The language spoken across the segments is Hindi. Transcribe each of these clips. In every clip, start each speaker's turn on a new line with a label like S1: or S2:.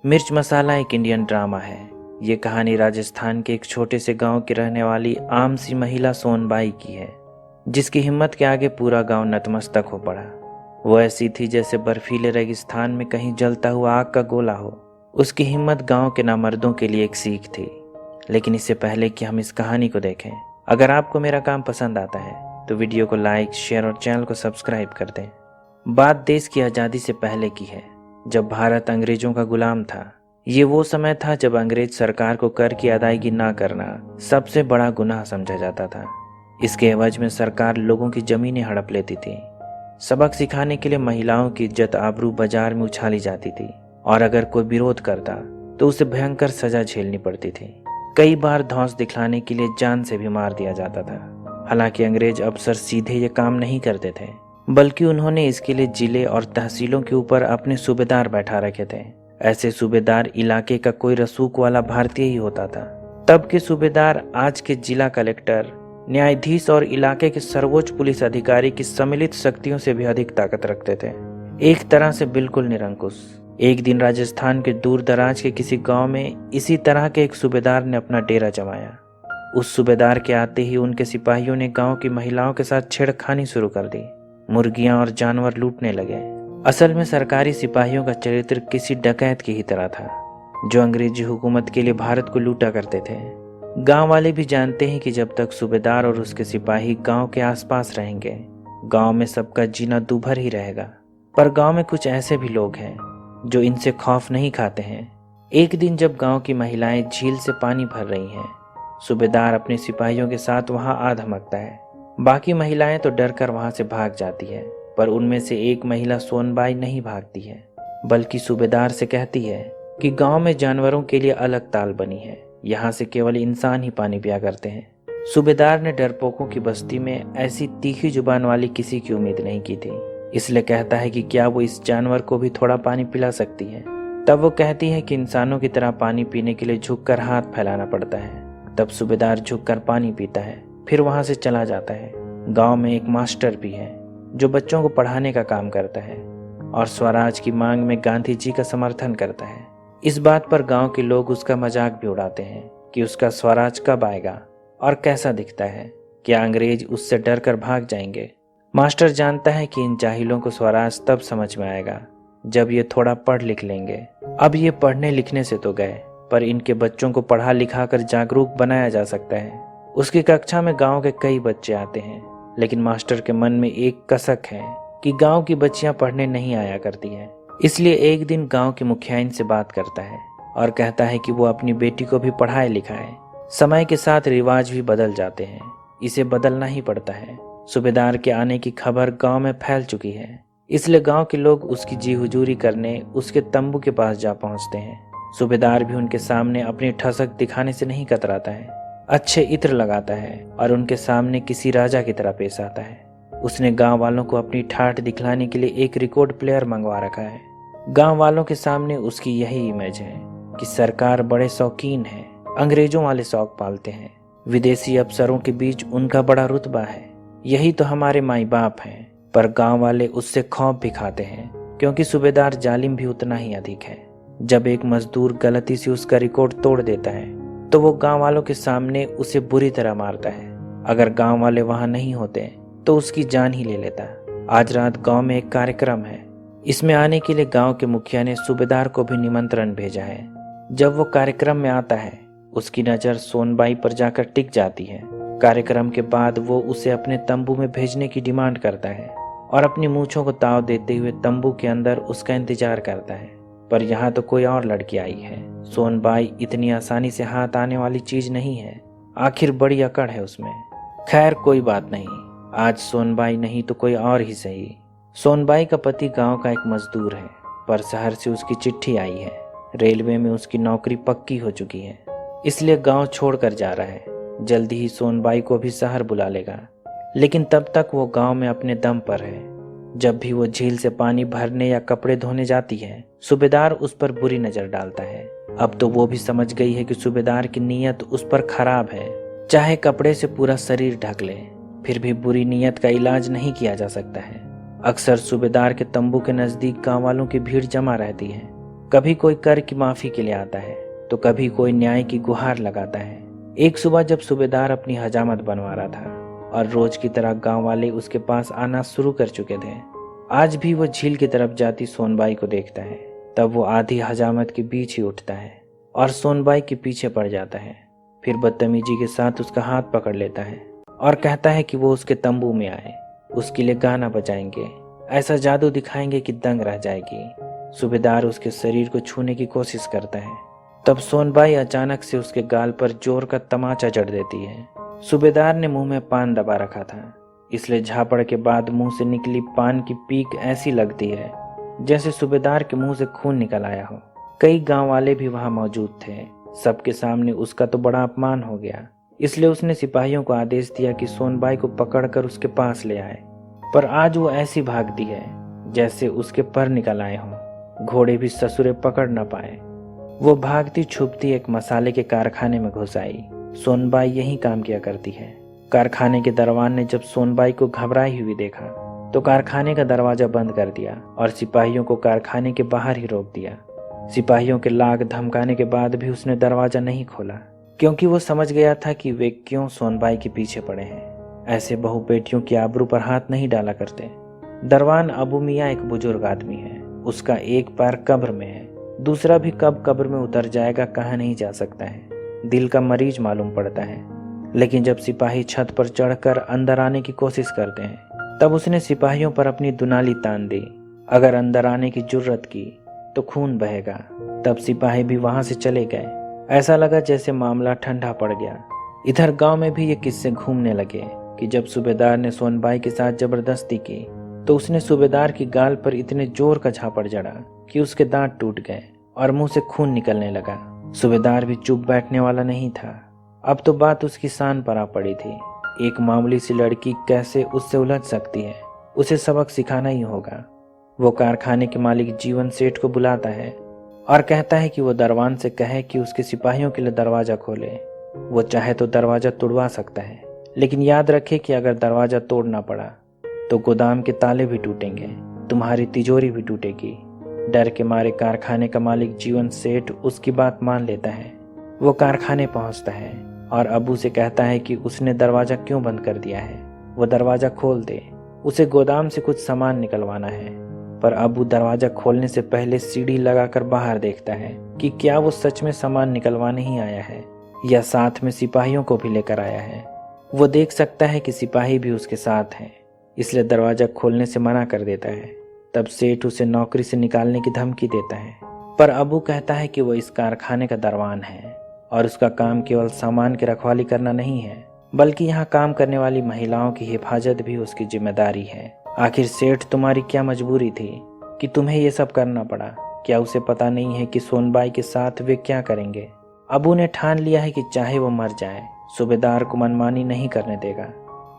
S1: मिर्च मसाला एक इंडियन ड्रामा है। ये कहानी राजस्थान के एक छोटे से गांव की रहने वाली आम सी महिला सोनबाई की है, जिसकी हिम्मत के आगे पूरा गांव नतमस्तक हो पड़ा। वो ऐसी थी जैसे बर्फीले रेगिस्तान में कहीं जलता हुआ आग का गोला हो। उसकी हिम्मत गांव के नामर्दों के लिए एक सीख थी। लेकिन इससे पहले कि हम इस कहानी को देखें, अगर आपको मेरा काम पसंद आता है तो वीडियो को लाइक, शेयर और चैनल को सब्सक्राइब कर दें। बात देश की आज़ादी से पहले की है, जब भारत अंग्रेजों का गुलाम था। ये वो समय था जब अंग्रेज सरकार को कर की अदायगी ना करना सबसे बड़ा गुनाह समझा जाता था। इसके एवज में सरकार लोगों की जमीनें हड़प लेती थी। सबक सिखाने के लिए महिलाओं की इज्जत आबरू बाजार में उछाली जाती थी, और अगर कोई विरोध करता तो उसे भयंकर सजा झेलनी पड़ती थी। कई बार धौंस दिखलाने के लिए जान से भी मार दिया जाता था। हालांकि अंग्रेज अफसर सीधे ये काम नहीं करते थे, बल्कि उन्होंने इसके लिए जिले और तहसीलों के ऊपर अपने सूबेदार बैठा रखे थे। ऐसे सूबेदार इलाके का कोई रसूख वाला भारतीय ही होता था। तब के सूबेदार आज के जिला कलेक्टर, न्यायाधीश और इलाके के सर्वोच्च पुलिस अधिकारी की सम्मिलित शक्तियों से भी अधिक ताकत रखते थे। एक तरह से बिल्कुल निरंकुश। एक दिन राजस्थान के दूर दराज के किसी गांव में इसी तरह के एक सूबेदार ने अपना डेरा जमाया। उस सूबेदार के आते ही उनके सिपाहियों ने गांव की महिलाओं के साथ छेड़खानी शुरू कर दी। मुर्गियां और जानवर लूटने लगे। असल में सरकारी सिपाहियों का चरित्र किसी डकैत की ही तरह था, जो अंग्रेजी हुकूमत के लिए भारत को लूटा करते थे। गांव वाले भी जानते हैं कि जब तक सूबेदार और उसके सिपाही गांव के आसपास रहेंगे, गांव में सबका जीना दूभर ही रहेगा। पर गांव में कुछ ऐसे भी लोग हैं जो इनसे खौफ नहीं खाते हैं। एक दिन जब गांव की महिलाएं झील से पानी भर रही हैं, सूबेदार अपने सिपाहियों के साथ वहां आ धमकता है। बाकी महिलाएं तो डरकर वहां से भाग जाती है, पर उनमें से एक महिला सोनबाई नहीं भागती है, बल्कि सूबेदार से कहती है कि गांव में जानवरों के लिए अलग ताल बनी है, यहाँ से केवल इंसान ही पानी पिया करते हैं। सूबेदार ने डरपोकों की बस्ती में ऐसी तीखी जुबान वाली किसी की उम्मीद नहीं की थी, इसलिए कहता है कि क्या वो इस जानवर को भी थोड़ा पानी पिला सकती है। तब वो कहती है कि इंसानों की तरह पानी पीने के लिए झुककर हाथ फैलाना पड़ता है। तब सूबेदार झुककर पानी पीता है, फिर वहां से चला जाता है। गांव में एक मास्टर भी है जो बच्चों को पढ़ाने का काम करता है और स्वराज की मांग में गांधी जी का समर्थन करता है। इस बात पर गांव के लोग उसका मजाक भी उड़ाते हैं कि उसका स्वराज कब आएगा और कैसा दिखता है, क्या अंग्रेज उससे डर कर भाग जाएंगे। मास्टर जानता है कि इन जाहिलों को स्वराज तब समझ में आएगा जब ये थोड़ा पढ़ लिख लेंगे। अब ये पढ़ने लिखने से तो गए, पर इनके बच्चों को पढ़ा लिखा कर जागरूक बनाया जा सकता है। उसकी कक्षा में गांव के कई बच्चे आते हैं, लेकिन मास्टर के मन में एक कसक है कि गांव की बच्चियां पढ़ने नहीं आया करती हैं। इसलिए एक दिन गांव के मुखियाइन से बात करता है और कहता है कि वो अपनी बेटी को भी पढ़ाए लिखाए। समय के साथ रिवाज भी बदल जाते हैं, इसे बदलना ही पड़ता है। सूबेदार के आने की खबर गांव में फैल चुकी है, इसलिए गांव के लोग उसकी जी हुजूरी करने उसके तंबू के पास जा पहुंचते हैं। सूबेदार भी उनके सामने अपनी ठसक दिखाने से नहीं कतराता है, अच्छे इत्र लगाता है और उनके सामने किसी राजा की तरह पेश आता है। उसने गांव वालों को अपनी ठाठ दिखलाने के लिए एक रिकॉर्ड प्लेयर मंगवा रखा है। गांव वालों के सामने उसकी यही इमेज है कि सरकार बड़े शौकीन है, अंग्रेजों वाले शौक पालते हैं, विदेशी अफसरों के बीच उनका बड़ा रुतबा है, यही तो हमारे माई बाप हैं। पर गांव वाले उससे खौफ भी खाते हैं, क्योंकि सूबेदार जालिम भी उतना ही अधिक है। जब एक मजदूर गलती से उसका रिकॉर्ड तोड़ देता है तो वो गांव वालों के सामने उसे बुरी तरह मारता है। अगर गांव वाले वहां नहीं होते तो उसकी जान ही ले लेता। आज रात गांव में एक कार्यक्रम है, इसमें आने के लिए गांव के मुखिया ने सूबेदार को भी निमंत्रण भेजा है। जब वो कार्यक्रम में आता है, उसकी नजर सोनबाई पर जाकर टिक जाती है। कार्यक्रम के बाद वो उसे अपने तंबू में भेजने की डिमांड करता है और अपनी मूंछों को ताव देते हुए तंबू के अंदर उसका इंतजार करता है। पर यहाँ तो कोई और लड़की आई है। सोनबाई इतनी आसानी से हाथ आने वाली चीज नहीं है, आखिर बड़ी अकड़ है उसमें। खैर कोई बात नहीं, आज सोनबाई नहीं तो कोई और ही सही। सोनबाई का पति गांव का एक मजदूर है, पर शहर से उसकी चिट्ठी आई है। रेलवे में उसकी नौकरी पक्की हो चुकी है, इसलिए गांव छोड़कर जा रहा है। जल्दी ही सोनबाई को भी शहर बुला लेगा, लेकिन तब तक वो गांव में अपने दम पर है। जब भी वो झील से पानी भरने या कपड़े धोने जाती है, सूबेदार उस पर बुरी नजर डालता है। अब तो वो भी समझ गई है कि सूबेदार की नीयत उस पर खराब है। चाहे कपड़े से पूरा शरीर ढक ले, फिर भी बुरी नीयत का इलाज नहीं किया जा सकता है। अक्सर सूबेदार के तंबू के नजदीक गांव वालों की भीड़ जमा रहती है। कभी कोई कर की माफी के लिए आता है तो कभी कोई न्याय की गुहार लगाता है। एक सुबह जब सूबेदार अपनी हजामत बनवा रहा था और रोज की तरह गांव वाले उसके पास आना शुरू कर चुके थे, आज भी वो झील की तरफ जाती सोनबाई को देखता है। तब वो आधी हजामत के बीच ही उठता है और सोनबाई के पीछे पड़ जाता है। फिर बदतमीजी के साथ उसका हाथ पकड़ लेता है और कहता है कि वो उसके तंबू में आए, उसके लिए गाना बजाएंगे, ऐसा जादू दिखाएंगे कि दंग रह जाएगी। सूबेदार उसके शरीर को छूने की कोशिश करता है। तब सोनबाई अचानक से उसके गाल पर जोर का तमाचा जड़ देती है। सूबेदार ने मुंह में पान दबा रखा था, इसलिए झापड़ के बाद मुंह से निकली पान की पीक ऐसी लगती है जैसे सूबेदार के मुंह से खून निकल आया हो। कई गांव वाले भी वहां मौजूद थे। सबके सामने उसका तो बड़ा अपमान हो गया, इसलिए उसने सिपाहियों को आदेश दिया कि सोनबाई को पकड़कर उसके पास ले आए। पर आज वो ऐसी भागती है जैसे उसके पर निकल आए हों, घोड़े भी ससुरे पकड़ न पाए। वो भागती छुपती एक मसाले के कारखाने में घुस आई। सोनबाई यही काम किया करती है। कारखाने के दरवान ने जब सोनबाई को घबराई हुई देखा तो कारखाने का दरवाजा बंद कर दिया और सिपाहियों को कारखाने के बाहर ही रोक दिया। सिपाहियों के लाग धमकाने के बाद भी उसने दरवाजा नहीं खोला, क्योंकि वो समझ गया था कि वे क्यों सोनबाई के पीछे पड़े हैं। ऐसे बहु बेटियों की आबरू पर हाथ नहीं डाला करते। दरवान अबू मियाँ एक बुजुर्ग आदमी है। उसका एक पैर कब्र में है, दूसरा भी कब कब्र में उतर जाएगा कहा नहीं जा सकता है। दिल का मरीज मालूम पड़ता है। लेकिन जब सिपाही छत पर चढ़कर अंदर आने की कोशिश करते हैं तब उसने सिपाहियों पर अपनी दुनाली तान दी। अगर अंदर आने की जुर्रत की तो खून बहेगा। तब सिपाही भी वहां से चले गए। ऐसा लगा जैसे मामला ठंडा पड़ गया। इधर गांव में भी ये किस्से घूमने लगे कि जब सूबेदार ने सोनबाई के साथ जबरदस्ती की तो उसने सूबेदार की गाल पर इतने जोर का झापड़ जड़ा कि उसके दांत टूट गए और मुंह से खून निकलने लगा। सूबेदार भी चुप बैठने वाला नहीं था। अब तो बात उसकी शान पर आ पड़ी थी। एक मामूली सी लड़की कैसे उससे उलझ सकती है, उसे सबक सिखाना ही होगा। वो कारखाने के मालिक जीवन सेठ को बुलाता है और कहता है कि वो दरवान से कहे कि उसके सिपाहियों के लिए दरवाजा खोले। वो चाहे तो दरवाजा तोड़वा सकता है, लेकिन याद रखे कि अगर दरवाजा तोड़ना पड़ा तो गोदाम के ताले भी टूटेंगे, तुम्हारी तिजोरी भी टूटेगी। डर के मारे कारखाने का मालिक जीवन सेठ उसकी बात मान लेता है। वो कारखाने पहुंचता है और अबू से कहता है कि उसने दरवाजा क्यों बंद कर दिया है, वो दरवाजा खोल दे, उसे गोदाम से कुछ सामान निकलवाना है। पर अबू दरवाजा खोलने से पहले सीढ़ी लगाकर बाहर देखता है कि क्या वो सच में सामान निकलवाने ही आया है या साथ में सिपाहियों को भी लेकर आया है। वो देख सकता है कि सिपाही भी उसके साथ हैं, इसलिए दरवाजा खोलने से मना कर देता है। तब सेठ उसे नौकरी से निकालने की धमकी देता है, पर अबू कहता है कि वो इस कारखाने का दरवान है और उसका काम केवल सामान की रखवाली करना नहीं है, बल्कि यहाँ काम करने वाली महिलाओं की हिफाजत भी उसकी जिम्मेदारी है। आखिर सेठ तुम्हारी क्या मजबूरी थी कि तुम्हें ये सब करना पड़ा? क्या उसे पता नहीं है कि सोनबाई के साथ वे क्या करेंगे? अबू ने ठान लिया है कि चाहे वो मर जाए, सूबेदार को मनमानी नहीं करने देगा।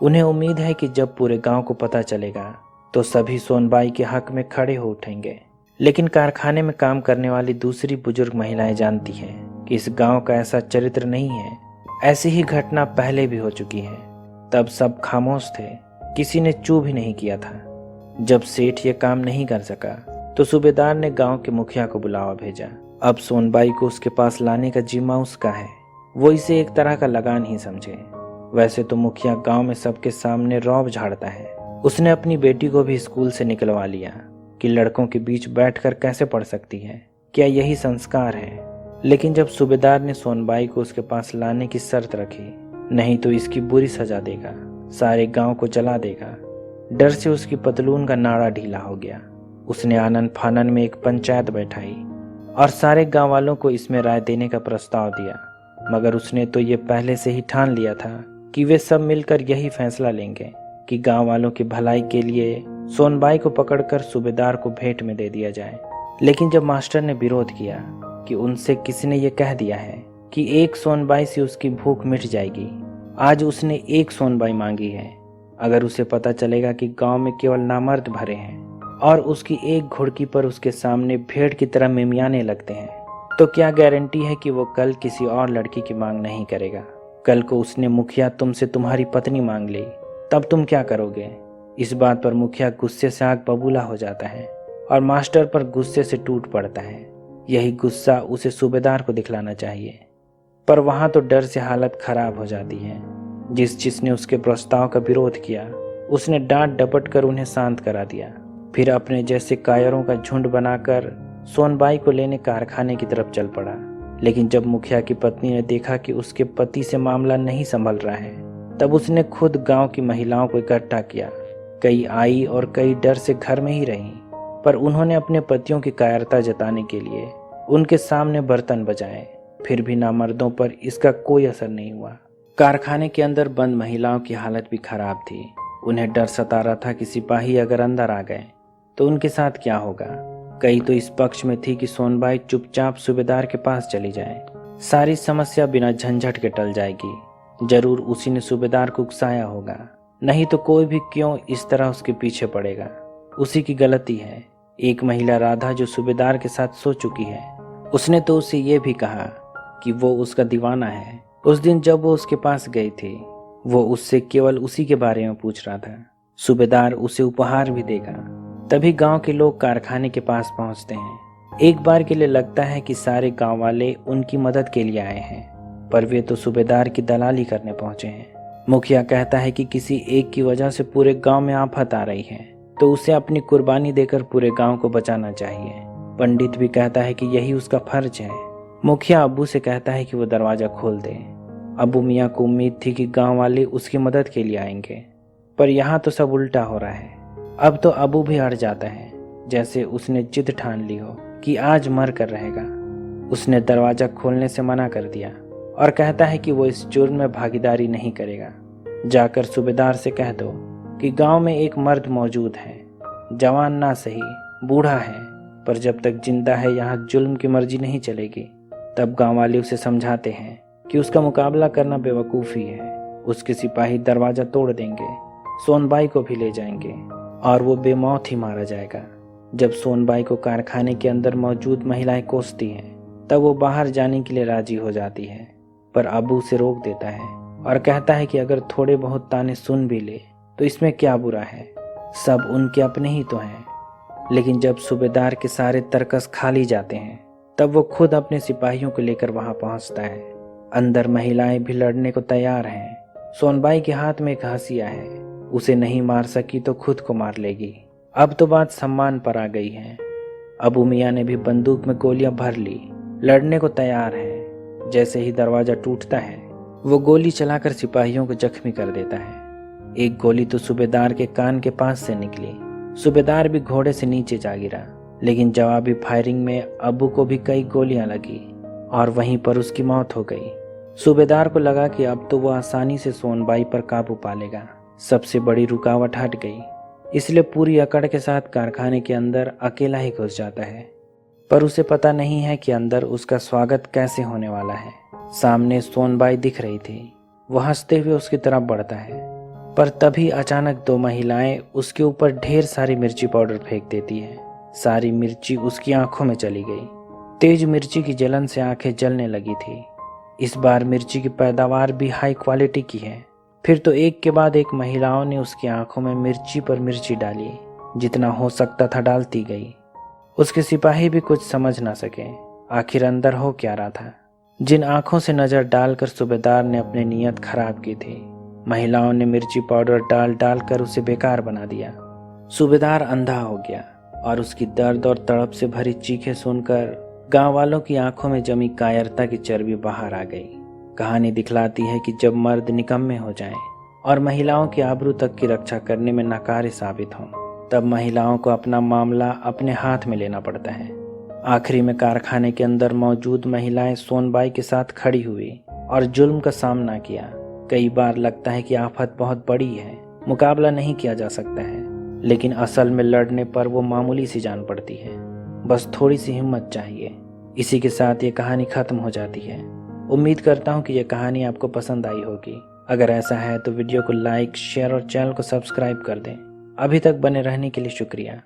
S1: उन्हें उम्मीद है कि जब पूरे गांव को पता चलेगा तो सभी सोनबाई के हक में खड़े हो उठेंगे। लेकिन कारखाने में काम करने वाली दूसरी बुजुर्ग महिलाएं जानती हैं कि इस गांव का ऐसा चरित्र नहीं है। ऐसी ही घटना पहले भी हो चुकी है। तब सब खामोश थे, किसी ने चू भी नहीं किया था। जब सेठ ये काम नहीं कर सका तो सूबेदार ने गांव के मुखिया को बुलावा भेजा। अब सोनबाई को उसके पास लाने का जिम्मा उसका है। वो इसे एक तरह का लगान ही समझे। वैसे तो मुखिया गांव में सबके सामने रौब झाड़ता है। उसने अपनी बेटी को भी स्कूल से निकलवा लिया कि लड़कों के बीच बैठकर कैसे पढ़ सकती है, क्या यही संस्कार है? लेकिन जब सूबेदार ने सोनबाई को उसके पास लाने की शर्त रखी, नहीं तो इसकी बुरी सजा देगा, सारे गांव को जला देगा, डर से उसकी पतलून का नाड़ा ढीला हो गया। उसने आनन फानन में एक पंचायत बैठाई और सारे गांव वालों को इसमें राय देने का प्रस्ताव दिया। मगर उसने तो ये पहले से ही ठान लिया था कि वे सब मिलकर यही फैसला लेंगे कि गांव वालों की भलाई के लिए सोनबाई को पकड़कर सूबेदार को भेंट में दे दिया जाए। लेकिन जब मास्टर ने विरोध किया कि उनसे किसी ने यह कह दिया है कि एक सोनबाई से उसकी भूख मिट जाएगी, आज उसने एक सोनबाई मांगी है। अगर उसे पता चलेगा कि गांव में केवल नामर्द भरे हैं और उसकी एक घुड़की पर उसके सामने भेड़ की तरह मिमियाने लगते हैं, तो क्या गारंटी है कि वो कल किसी और लड़की की मांग नहीं करेगा? कल को उसने मुखिया तुमसे तुम्हारी पत्नी मांग ली, तब तुम क्या करोगे? इस बात पर मुखिया गुस्से से आग बबूला हो जाता है और मास्टर पर गुस्से से टूट पड़ता है। यही गुस्सा उसे सूबेदार को दिखलाना चाहिए, पर वहां तो डर से हालत खराब हो जाती है। जिसने उसके प्रस्ताव का विरोध किया उसने डांट डपट कर उन्हें शांत करा दिया। फिर अपने जैसे कायरों का झुंड बनाकर सोनबाई को लेने कारखाने की तरफ चल पड़ा। लेकिन जब मुखिया की पत्नी ने देखा कि उसके पति से मामला नहीं संभल रहा है, तब उसने खुद गांव की महिलाओं को इकट्ठा किया। कई आई और कई डर से घर में ही रहीं, पर उन्होंने अपने पतियों की कायरता जताने के लिए उनके सामने बर्तन बजाए। फिर भी नामर्दों पर इसका कोई असर नहीं हुआ। कारखाने के अंदर बंद महिलाओं की हालत भी खराब थी। उन्हें डर सता रहा था कि सिपाही अगर अंदर आ गए तो उनके साथ क्या होगा। कई तो इस पक्ष में थी कि सोनबाई चुपचाप सूबेदार के पास चली जाए, सारी समस्या बिना झंझट के टल जाएगी। जरूर उसी ने सूबेदार को उकसाया होगा, नहीं तो कोई भी क्यों इस तरह उसके पीछे पड़ेगा। उसी की गलती है। एक महिला राधा जो सूबेदार के साथ सो चुकी है, उसने तो उसे ये भी कहा कि वो उसका दीवाना है। उस दिन जब वो उसके पास गई थी, वो उससे केवल उसी के बारे में पूछ रहा था। सूबेदार उसे उपहार भी देगा। तभी गांव के लोग कारखाने के पास पहुंचते हैं। एक बार के लिए लगता है कि सारे गांव वाले उनकी मदद के लिए आए हैं, पर वे तो सूबेदार की दलाली करने पहुंचे हैं। मुखिया कहता है कि किसी एक की वजह से पूरे गांव में आफत आ रही है, तो उसे अपनी कुर्बानी देकर पूरे गांव को बचाना चाहिए। पंडित भी कहता है कि यही उसका फर्ज है। मुखिया अब्बू से कहता है कि वो दरवाजा खोल दे। अब्बू मियाँ को उम्मीद थी कि गांव वाले उसकी मदद के लिए आएंगे, पर यहाँ तो सब उल्टा हो रहा है। अब तो अब्बू भी अड़ जाता है, जैसे उसने जिद ठान ली हो कि आज मर कर रहेगा। उसने दरवाजा खोलने से मना कर दिया और कहता है कि वो इस जुर्म में भागीदारी नहीं करेगा। जाकर सूबेदार से कह दो कि गांव में एक मर्द मौजूद है, जवान ना सही बूढ़ा है, पर जब तक जिंदा है यहाँ जुल्म की मर्जी नहीं चलेगी। तब गांव वाले उसे समझाते हैं कि उसका मुकाबला करना बेवकूफ़ी है। उसके सिपाही दरवाजा तोड़ देंगे, सोनबाई को भी ले जाएंगे और वो बेमौत ही मारा जाएगा। जब सोनबाई को कारखाने के अंदर मौजूद महिलाएं कोसती हैं, तब वो बाहर जाने के लिए राजी हो जाती है, पर अबू उसे रोक देता है और कहता है कि अगर थोड़े बहुत ताने सुन भी ले तो इसमें क्या बुरा है, सब उनके अपने ही तो हैं। लेकिन जब सूबेदार के सारे तरकस खाली जाते हैं, तब वो खुद अपने सिपाहियों को लेकर वहां पहुंचता है। अंदर महिलाएं भी लड़ने को तैयार हैं। सोनबाई के हाथ में एक हंसिया है, उसे नहीं मार सकी तो खुद को मार लेगी। अब तो बात सम्मान पर आ गई है। अबू मियाँ ने भी बंदूक में गोलियां भर ली, लड़ने को तैयार है। जैसे ही दरवाजा टूटता है, वो गोली चलाकर सिपाहियों को जख्मी कर देता है। एक गोली तो सूबेदार के कान के पास से निकली। सूबेदार भी घोड़े से नीचे जा गिरा, लेकिन जवाबी फायरिंग में अबू को भी कई गोलियां लगी और वहीं पर उसकी मौत हो गई। सूबेदार को लगा कि अब तो वो आसानी से सोनबाई पर काबू पा लेगा। सबसे बड़ी रुकावट हट गई, इसलिए पूरी अकड़ के साथ कारखाने के अंदर अकेला ही घुस जाता है। पर उसे पता नहीं है कि अंदर उसका स्वागत कैसे होने वाला है। सामने सोनबाई दिख रही थी, वो हंसते हुए उसकी तरफ बढ़ता है, पर तभी अचानक दो महिलाएं उसके ऊपर ढेर सारी मिर्ची पाउडर फेंक देती है। सारी मिर्ची उसकी आंखों में चली गई। तेज मिर्ची की जलन से आंखें जलने लगी थी। इस बार मिर्ची की पैदावार भी हाई क्वालिटी की है। फिर तो एक के बाद एक महिलाओं ने उसकी आंखों में मिर्ची पर मिर्ची डाली, जितना हो सकता था डालती गई। उसके सिपाही भी कुछ समझ ना सके आखिर अंदर हो क्या रहा था। जिन आंखों से नजर डालकर सूबेदार ने अपनी नीयत खराब की थी, महिलाओं ने मिर्ची पाउडर डाल डाल कर उसे बेकार बना दिया। सूबेदार अंधा हो गया और उसकी दर्द और तड़प से भरी चीखें सुनकर गांव वालों की आंखों में जमी कायरता की चर्बी बाहर आ गई। कहानी दिखलाती है कि जब मर्द निकम्मे हो जाएं और महिलाओं की आबरू तक की रक्षा करने में नाकारे साबित हों, तब महिलाओं को अपना मामला अपने हाथ में लेना पड़ता है। आखिरी में कारखाने के अंदर मौजूद महिलाएं सोनबाई के साथ खड़ी हुई और जुल्म का सामना किया। कई बार लगता है कि आफत बहुत बड़ी है, मुकाबला नहीं किया जा सकता है, लेकिन असल में लड़ने पर वो मामूली सी जान पड़ती है। बस थोड़ी सी हिम्मत चाहिए। इसी के साथ ये कहानी खत्म हो जाती है। उम्मीद करता हूँ कि यह कहानी आपको पसंद आई होगी। अगर ऐसा है तो वीडियो को लाइक, शेयर और चैनल को सब्सक्राइब कर दें। अभी तक बने रहने के लिए शुक्रिया।